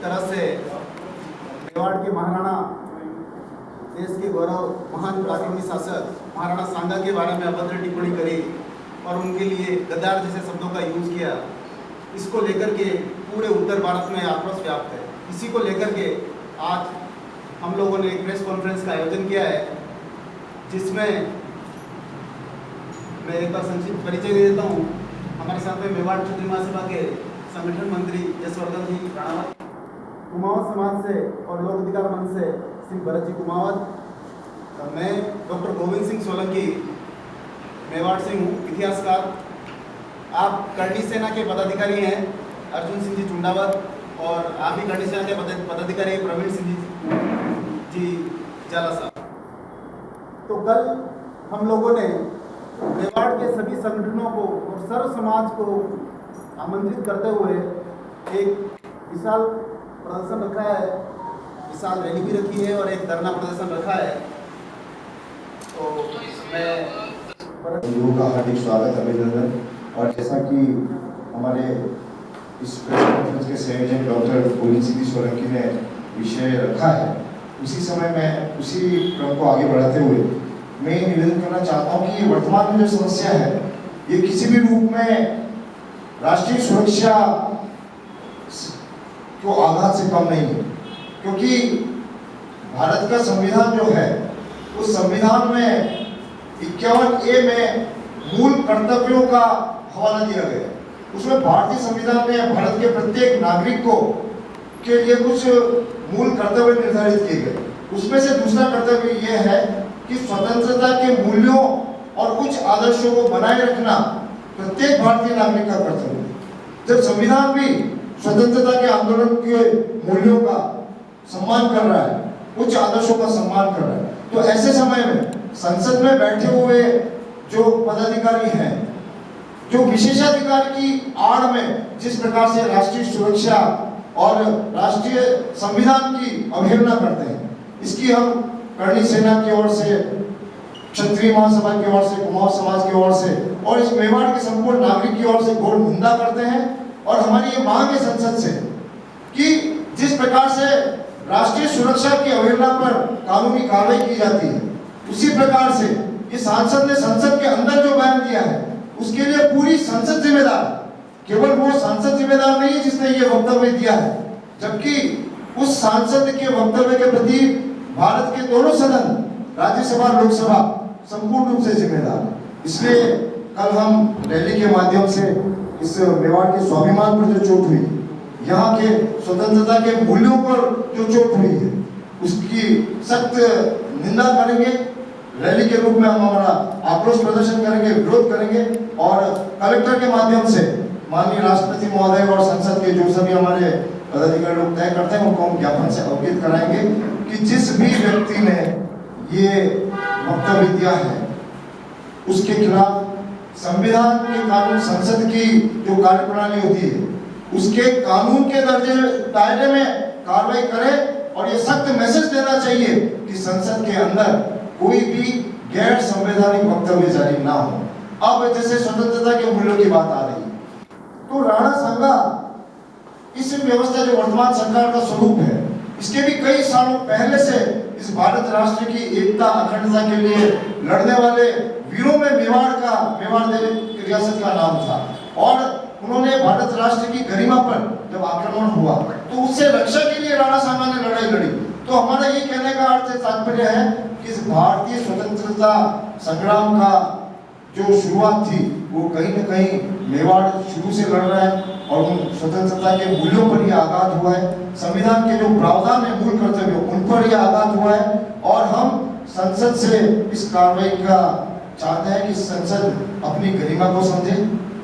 तरह से मेवाड़ के महाराणा, देश के गौरव, महान पराक्रमी शासक महाराणा सांगा के बारे में अभद्र टिप्पणी करी और उनके लिए गद्दार जैसे शब्दों का यूज किया। इसको लेकर के पूरे उत्तर भारत में आक्रोश व्याप्त है। इसी को लेकर के आज हम लोगों ने एक प्रेस कॉन्फ्रेंस का आयोजन किया है, जिसमें मैं एक बार संक्षिप्त परिचय दे देता हूँ। हमारे साथ में मेवाड़ क्षेत्रीय महासभा के संगठन मंत्री यशवर्धन जी राणावत, कुमावत समाज से और लोक अधिकार मंच से श्री भरत जी कुमावत, मैं डॉक्टर गोविंद सिंह सोलंकी मेवाड़ से हूँ, इतिहासकार। आप करणी सेना के पदाधिकारी हैं अर्जुन सिंह जी चुंडावत, और आप ही करणी सेना के पदाधिकारी प्रवीण सिंह जी जाला साहब। तो कल हम लोगों ने मेवाड़ के सभी संगठनों को और सर्व समाज को आमंत्रित करते हुए एक विशाल प्रदर्शन रखा है, विशाल रैली भी रखी है और एक धरना प्रदर्शन रखा है। तो मैं लोगों का हार्दिक स्वागत, अभिनंदन। और जैसा कि हमारे इस प्रेस कॉन्फ्रेंस के संयोजक डॉक्टर गोविंद सिंह सोलंकी ने विषय रखा है, उसी समय मैं उसी क्रम को आगे बढ़ाते हुए मैं निवेदन करना चाहता हूं कि वर्तमान में जो समस्या है ये किसी भी रूप में राष्ट्रीय सुरक्षा को आघात से कम नहीं है, क्योंकि भारत का संविधान जो है उस संविधान में 51A में मूल कर्तव्यों का हवाला दिया गया है। उसमें भारतीय संविधान में भारत के प्रत्येक नागरिक को के लिए कुछ मूल कर्तव्य निर्धारित किए गए। उसमें से दूसरा कर्तव्य यह है कि स्वतंत्रता के मूल्यों और उच्च आदर्शों को बनाए रखना प्रत्येक भारतीय नागरिक का कर्तव्य है। जब संविधान भी स्वतंत्रता के आंदोलन के मूल्यों का सम्मान कर रहा है, उच्च आदर्शों का सम्मान कर रहा है, तो ऐसे समय में संसद में बैठे हुए जो पदाधिकारी हैं, जो विशेषाधिकार की आड़ में जिस प्रकार से राष्ट्रीय सुरक्षा और राष्ट्रीय संविधान की अवहेलना करते हैं, इसकी हम करणी सेना की ओर से, क्षत्रिय महासभा की ओर से, कुमाऊं समाज की ओर से और इस मेवाड़ के संपूर्ण नागरिक की ओर से घोर निंदा करते हैं। और हमारी ये मांग है संसद से कि जिस प्रकार से राष्ट्रीय सुरक्षा की अवहेलना पर कानूनी कार्रवाई की जाती है, उसी प्रकार से ये सांसद ने संसद के अंदर जो बयान दिया है उसके लिए पूरी संसद जिम्मेदार। केवल वो सांसद जिम्मेदार नहीं है जिसने ये वक्तव्य दिया है, जबकि उस सांसद के वक्तव्य के प्रति भारत के दोनों सदन, राज्यसभा लोकसभा, संपूर्ण रूप से जिम्मेदार। इसलिए कल हम रैली के माध्यम से इस मेवाड़ के स्वाभिमान पर जो चोट हुई, यहाँ के स्वतंत्रता के मूल्यों पर जो चोट हुई है, उसकी सख्त निंदा करेंगे। रैली के रूप में हम हमारा आक्रोश प्रदर्शन करेंगे, विरोध करेंगे और कलेक्टर के माध्यम से माननीय राष्ट्रपति महोदय और संसद के जो सभी हमारे पदाधिकारी लोग तय करते हैं उनको हम ज्ञापन से अवगत कराएंगे कि जिस भी व्यक्ति ने ये वक्तव्य दिया है उसके खिलाफ संविधान के कानून, संसद की जो कार्यप्रणाली होती है उसके कानून के दर्जे दायरे में कार्रवाई करें और ये सख्त मैसेज देना चाहिए कि संसद के अंदर कोई भी गैर संवैधानिक वक्तव्य जारी ना हो। अब जैसे स्वतंत्रता के मूल्यों की बात आ रही है, तो राणा सांगा इस व्यवस्था जो वर्तमान सरकार का स्वरूप है, इसके भी कई सालों पहले से इस भारत राष्ट्र की एकता अखंडता के लिए लड़ने वाले वीरों में मेवाड़ रियासत का नाम था। और उन्होंने भारत राष्ट्र की गरिमा पर जब आक्रमण हुआ तो उससे रक्षा के लिए राणा सांगा ने लड़ाई लड़ी। तो हमारा ये कहने का अर्थ तात्पर्य है कि इस भारतीय स्वतंत्रता संग्राम का जो शुरुआत थी वो कहीं न कहीं मेवाड़ शुरू से लड़ रहा है और उन स्वतंत्रता के मूल्यों पर यह आघात हुआ है। संविधान के जो प्रावधान है, मूल कर्तव्य, उन पर यह आघात हुआ है। और हम संसद से इस कार्रवाई का चाहते हैं कि संसद अपनी गरिमा को समझे,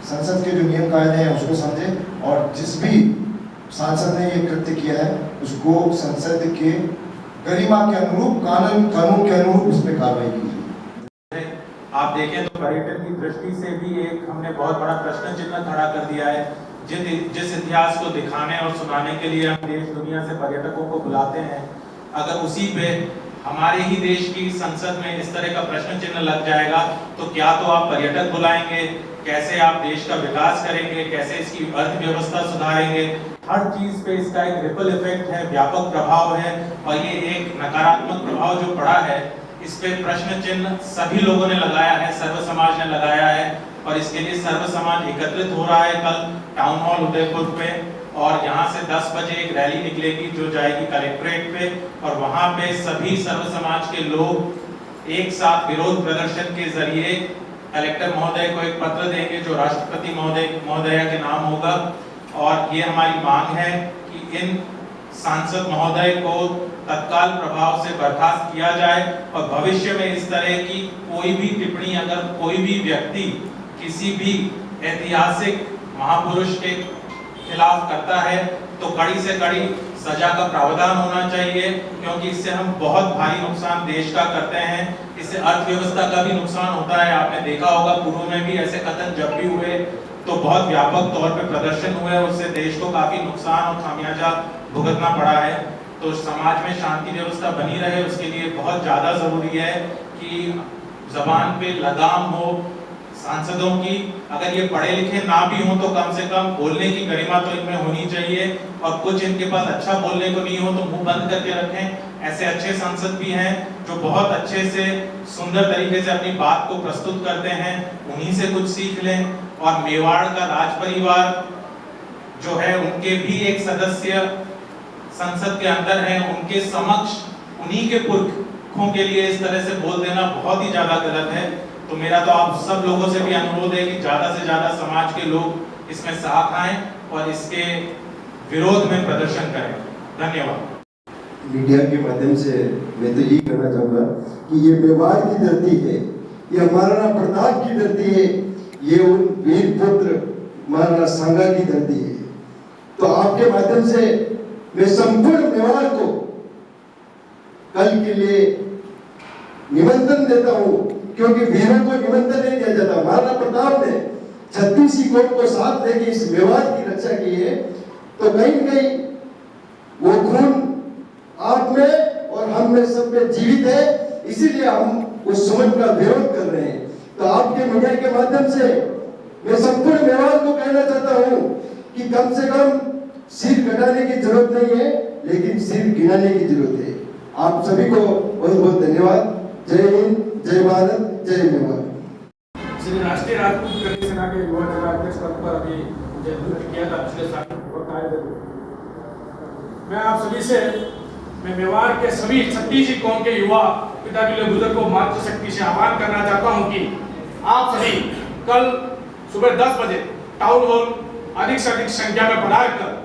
संसद के जो नियम कायदे हैं उसको समझे और जिस भी सांसद ने ये कृत्य किया है उसको संसद के गरिमा के अनुरूप, कानून के अनुरूप उस पर कार्रवाई की जाए। आप देखें तो पर्यटन की दृष्टि से भी एक हमने बहुत बड़ा प्रश्न चिन्ह खड़ा कर दिया है। जिस इतिहास को दिखाने और सुनाने के लिए हम देश दुनिया से पर्यटकों को बुलाते हैं, अगर उसी पे हमारे ही देश की संसद में इस तरह का प्रश्न चिन्ह लग जाएगा तो क्या तो आप पर्यटक बुलाएंगे, कैसे आप देश का विकास करेंगे, कैसे इसकी अर्थव्यवस्था सुधारेंगे। हर चीज पे इसका एक रिपल इफेक्ट है, व्यापक प्रभाव है और ये एक नकारात्मक प्रभाव जो पड़ा है इस पे प्रश्न चिन्ह सभी लोगों ने लगाया है, सर्व समाज ने लगाया है और इसके लिए सर्व समाज एकत्रित हो रहा है कल टाउन हॉल उदयपुर पे और यहाँ से 10 बजे एक रैली निकलेगी जो जाएगी कलेक्ट्रेट पे और वहाँ पे सभी सर्व समाज के लोग एक साथ विरोध प्रदर्शन के जरिए कलेक्टर महोदय को एक पत्र देंगे जो राष्ट्रपति महोदया के नाम होगा और ये हमारी मांग है कि इन सांसद महोदय को तत्काल प्रभाव से बर्खास्त किया जाए और भविष्य में इस तरह की कोई भी टिप्पणी अगर कोई भी व्यक्ति किसी भी ऐतिहासिक महापुरुष के खिलाफ करता है तो कड़ी से कड़ी सजा का प्रावधान होना चाहिए क्योंकि इससे हम बहुत भारी नुकसान देश का करते हैं। इससे अर्थव्यवस्था का भी नुकसान होता है। आपने देखा होगा पूर्व में भी ऐसे कथन जब भी हुए तो बहुत व्यापक तौर पे प्रदर्शन हुए और उससे देश को काफी नुकसान और खामियाजा भुगतना पड़ा है। तो समाज में शांति व्यवस्था बनी रहे उसके लिए बहुत ज्यादा जरूरी है कि जबान पे लगाम हो सांसदों की। अगर ये पढ़े लिखे ना भी हो तो कम से कम बोलने की गरिमा तो इनमें होनी चाहिए और कुछ इनके पास अच्छा बोलने को नहीं हो तो मुंह बंद करके रखें। ऐसे अच्छे सांसद भी हैं जो बहुत अच्छे से सुंदर तरीके से अपनी बात को प्रस्तुत करते हैं, उन्हीं से कुछ सीख लें। और मेवाड़ का राज परिवार जो है उनके भी एक सदस्य संसद के अंदर हैं, उनके समक्ष उन्हीं के पुरखों के लिए इस तरह से बोल देना बहुत ही ज्यादा गलत है। तो मेरा तो आप सब लोगों से भी अनुरोध है कि ज्यादा से ज्यादा समाज के लोग इसमें साथ आएं और इसके विरोध में प्रदर्शन करें। धन्यवाद। मीडिया के माध्यम से मैं तो यही कहना चाहूंगा कि ये मेवाड़ की धरती है, ये महाराणा प्रताप की धरती है, ये उन वीर पुत्र महाराणा सांगा की धरती है। तो आपके माध्यम से मैं संपूर्ण मेवाड़ को कल के लिए निमंत्रण देता हूं क्योंकि वीरों को निमंत्रण नहीं दिया जाता। महाराणा प्रताप ने 36 कोट को साथ लेके इस मेवाड़ की रक्षा की है तो कहीं न कहीं वो खून आप में और हम में सब में जीवित है, इसीलिए हम उस सुमन का विरोध कर रहे हैं। तो आपके मीडिया के माध्यम से मैं संपूर्ण मेवाड़ को कहना चाहता हूं कि कम से कम सिर कटाने की जरूरत नहीं है लेकिन सिर गिनाने की जरूरत है। आप सभी को बहुत बहुत धन्यवाद। जय हिंद, जय भारत, जय मेवाड़। श्री राष्ट्रीय राजपूत कल्याण सेना के युवा जिलाध्यक्ष पद पर अभी मुझे नियुक्त किया था पिछले साल और कार्य मैं आप सभी से मैं मेवाड़ के सभी 36 कौम के युवा पिता बिरले बुजुर्ग को मातृशक्ति से आह्वान करना चाहता हूं कि आप सभी कल सुबह 10 बजे टाउन हॉल अधिक से अधिक संख्या में पधारकर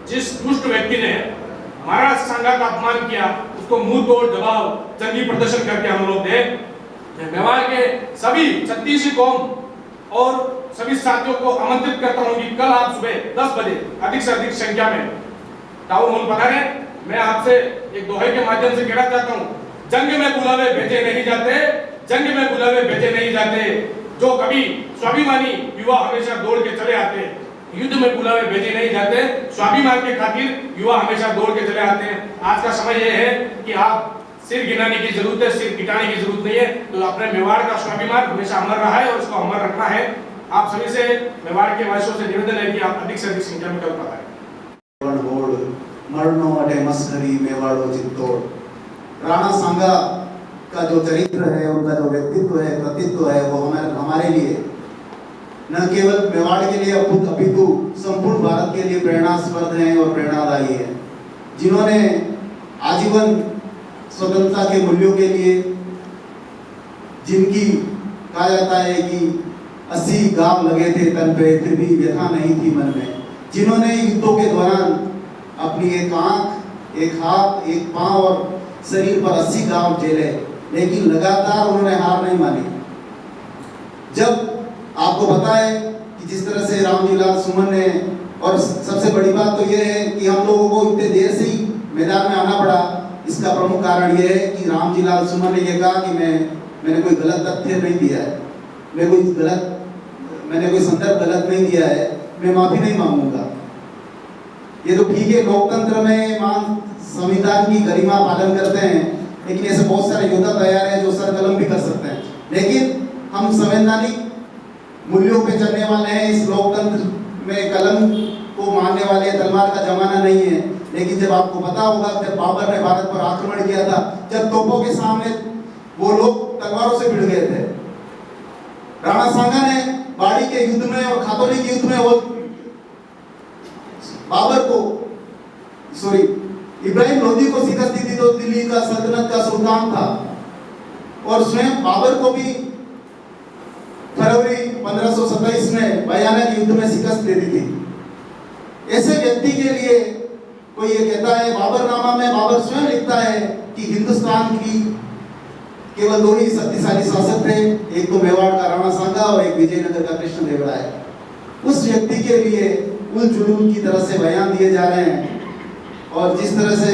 जिस दुष्ट व्यक्ति ने महाराणा सांगा का अपमान किया उसको मुंह तोड़ जवाब जंगी प्रदर्शन करके हम लोग दें। मेवाड़ के सभी 36 कौम और सभी साथियों को आमंत्रित करता हूं कि कल आप सुबह 10 बजे अधिक से अधिक संख्या में टाउन हॉल पधारें। मैं आपसे एक दोहे के माध्यम से कहना चाहता हूं, जंग में बुलावे भेजे नहीं जाते, जंग में बुलावे भेजे नहीं जाते, जो कभी स्वाभिमानी युवा हमेशा दौड़ के चले आते हैं। युद्ध में बुलावे भेजे नहीं जाते, स्वाभिमान के खातिर युवा हमेशा दौड़ के चले आते हैं। आज का समय यह है कि आप सिर गिनाने की जरूरत है, सिर गिटाने की जरूरत नहीं है। तो अपने मेवाड़ का स्वाभिमान हमेशा अमर रहा है और उसको अमर रखना है। आप सभी से मेवाड़ के वासियों से निवेदन है कि आप अधिक से अधिक संख्या में कल पधारें। मरणो अटे मस्करी मेवाड़ो चित्तौड़। राणा सांगा का जो चरित्र है, उनका जो व्यक्तित्व है, कृतित्व है, वो हमारे लिए न केवल मेवाड़ के लिए अपितु संपूर्ण भारत के लिए प्रेरणास्पद है और प्रेरणादायी है। जिन्होंने आजीवन स्वतंत्रता के मूल्यों के लिए, जिनकी कहा जाता है कि 80 घाव लगे थे तन पे फिर भी व्यथा नहीं थी मन में, जिन्होंने युद्धों के दौरान अपनी एक आंख, एक हाथ, एक पांव और शरीर पर 80 घाव झेले लेकिन लगातार उन्होंने हार नहीं मानी। जब आपको पता है कि जिस तरह से रामजी लाल सुमन ने, और सबसे बड़ी बात तो यह है कि हम लोगों को इतने देर से ही मैदान में आना पड़ा, इसका प्रमुख कारण यह है कि रामजी लाल सुमन ने यह कहा कि मैंने कोई गलत तथ्य नहीं दिया है, मैंने कोई संदर्भ गलत नहीं दिया है, मैं माफी नहीं मांगूंगा। ये तो ठीक है, लोकतंत्र में संविधान की गरिमा पालन करते हैं, लेकिन ऐसे बहुत सारे योद्धा तैयार हैं जो सर कलम भी कर सकते हैं। लेकिन हम संवैधानिक मूल्यों पे चलने वाले हैं, इस लोकतंत्र में कलम को मानने वाले हैं, तलवार का जमाना नहीं है। लेकिन जब आपको पता होगा जब बाबर ने भारत पर आक्रमण किया था, जब तोपों के सामने वो लोग तलवारों से भिड़ गए थे, राणा सांगा ने बाड़ी के युद्ध में और खातौनी के युद्ध में वो बाबर को इब्राहिम लोदी को शिकस्त दी थी, तो दिल्ली का सल्तनत का सुल्तान था, और स्वयं बाबर को भी फरवरी 1527 में भयानक युद्ध में शिकस्त दे दी थी। ऐसे व्यक्ति के लिए कोई ये कहता है, बाबरनामा में बाबर स्वयं लिखता है कि हिंदुस्तान की केवल दो ही शक्तिशाली शासक थे, एक तो मेवाड़ का राणा सांगा और एक विजयनगर का कृष्णदेवराय। उस व्यक्ति के लिए उल जुलूल की तरह से बयान दिए जा रहे हैं, और जिस तरह से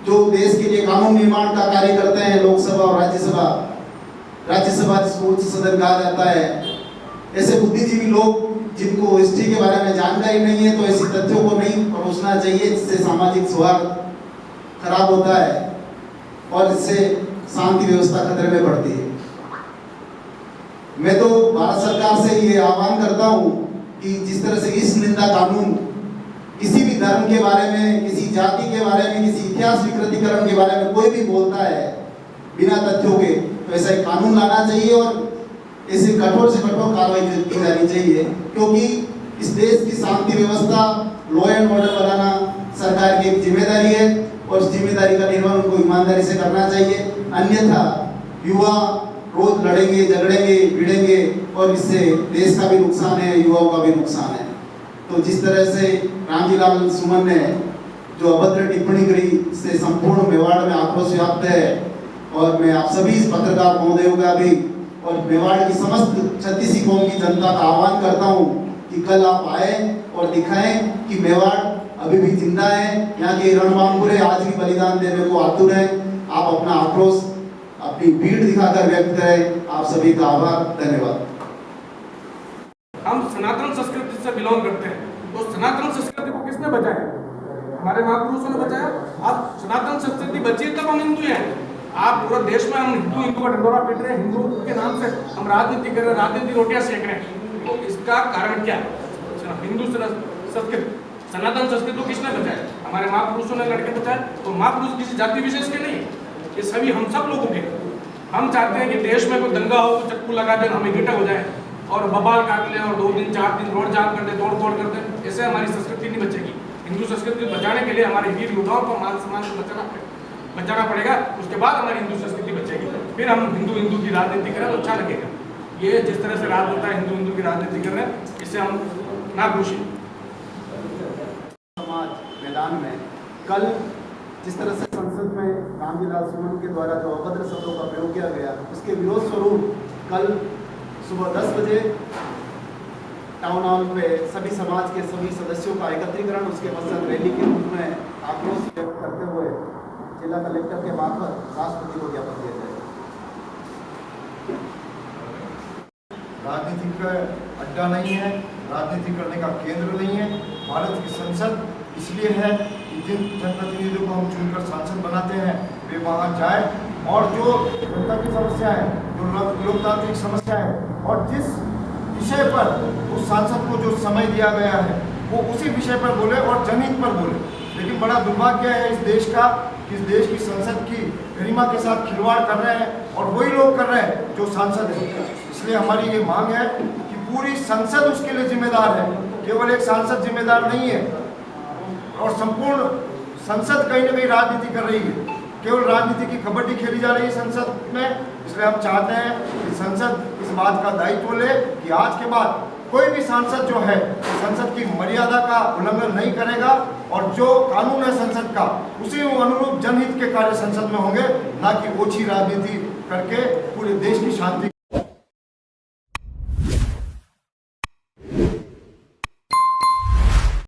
जो देश के लिए कानून निर्माण का कार्य करते हैं, लोकसभा और राज्यसभा जिसको उच्च सदन कहा जाता है, ऐसे बुद्धिजीवी लोग जिनको हिस्ट्री के बारे में जानकारी नहीं है, तो ऐसी तथ्यों को नहीं परोसना चाहिए, जिससे सामाजिक सौहार्द खराब होता है और इससे शांति व्यवस्था खतरे में पड़ती है। मैं तो भारत सरकार से ये आह्वान करता हूँ कि जिस तरह से इस निंदा कानून किसी भी धर्म के बारे में, किसी जाति के बारे में, किसी इतिहास विकृतीकरण के बारे में कोई भी बोलता है बिना तथ्यों के, तो ऐसा एक कानून लाना चाहिए और इसे कठोर से कठोर कार्रवाई की जानी चाहिए, क्योंकि इस देश की शांति व्यवस्था, लॉ एंड ऑर्डर बनाना सरकार की एक जिम्मेदारी है, और उस जिम्मेदारी का निर्वहन उनको ईमानदारी से करना चाहिए। अन्यथा युवा रोज लड़ेंगे, झगड़ेंगे, भिड़ेंगे, और इससे देश का भी नुकसान है, युवाओं का भी नुकसान है। तो जिस तरह से रामजीलाल सुमन ने जो अभद्र टिप्पणी करी, इससे संपूर्ण मेवाड़ में आक्रोश व्याप्त है, और मैं आप सभी इस पत्रकार महोदयों का भी और मेवाड़ की समस्त 36 कौम की जनता का आह्वान करता हूँ कि कल आप आए और दिखाएं कि मेवाड़ अभी भी जिंदा है, यहाँ के रणबांकुरे आज भी बलिदान देने को आतुर हैं। आप अपना आक्रोश, अपनी भीड़ दिखाकर व्यक्त करें। आप सभी का आभार, धन्यवाद। हम सनातन संस्कृति से बिलोंग करते हैं, तो सनातन संस्कृति को किसने बचाया? हमारे महापुरुषों ने बचाया। अब सनातन संस्कृति बची तब हम हिंदू हैं। आप पूरे देश में हम हिंदू का ढिंढोरा पीट रहे हैं, हिंदू के नाम से हम राजनीति कर रहे हैं, राजनीति रोटियां सेक रहे हैं। तो इसका कारण क्या? हिंदू संस्कृति, सनातन संस्कृति को किसने बचाया? हमारे महापुरुषों ने लड़के बचाए। तो महापुरुष किसी जाति विशेष के नहीं, ये सभी हम सब लोगों के। हम चाहते हैं कि देश में कोई दंगा हो, चक्कू लगा दे, हम इकट्ठा हो जाए और बबाल काट लें और 2 दिन 4 दिन रोड जाम कर दे, तोड़ फोड़ कर दे। ऐसे हमारी संस्कृति नहीं बचेगी। हिंदू संस्कृति बचाने के लिए हमारे वीर योद्धाओं को मान सम्मान से बचाना पड़ेगा, उसके बाद हमारी हिंदू संस्कृति बचेगी। फिर हम हिंदू की राजनीति करें तो अच्छा लगेगा। ये जिस तरह से राज होता है, हिंदू की राजनीति कर रहे हैं, इससे हम ना खुशी। समाज मैदान में कल जिस तरह से संसद में रामजीलाल सुमन के द्वारा जो अभद्र शब्दों का प्रयोग किया गया, उसके विरोध स्वरूप कल सुबह 10 बजे टाउन हॉल पे सभी समाज के सभी सदस्यों का एकत्रीकरण, उसके पश्चात रैली के रूप में आक्रोश व्यक्त करते हुए जिला कलेक्टर के मार्फत राष्ट्रपति को ज्ञापन दिया जाएगा। राजनीति का अड्डा नहीं है, राजनीति करने का केंद्र नहीं है। भारत की संसद इसलिए है कि जिन जनप्रतिनिधियों को हम चुनकर सांसद बनाते हैं वे वहाँ जाए और जो जनता की समस्या है, जो लोकतांत्रिक समस्या है, और जिस विषय पर उस सांसद को जो समय दिया गया है वो उसी विषय पर बोले और जनहित पर बोले। लेकिन बड़ा दुर्भाग्य है इस देश का, इस देश की संसद की गरिमा के साथ खिलवाड़ कर रहे हैं और वही लोग कर रहे हैं जो सांसद हैं। इसलिए हमारी ये मांग है कि पूरी संसद उसके लिए जिम्मेदार है, केवल एक सांसद जिम्मेदार नहीं है। और संपूर्ण संसद कहीं ना कहीं राजनीति कर रही है, केवल राजनीति की कबड्डी खेली जा रही है संसद में। इसलिए हम चाहते हैं कि संसद इस बात का दायित्व ले कि आज के बाद कोई भी सांसद जो है संसद की मर्यादा का उल्लंघन नहीं करेगा और जो कानून है संसद का उसी अनुरूप जनहित के कार्य संसद में होंगे, ना कि ओछी राजनीति करके पूरे देश की शांति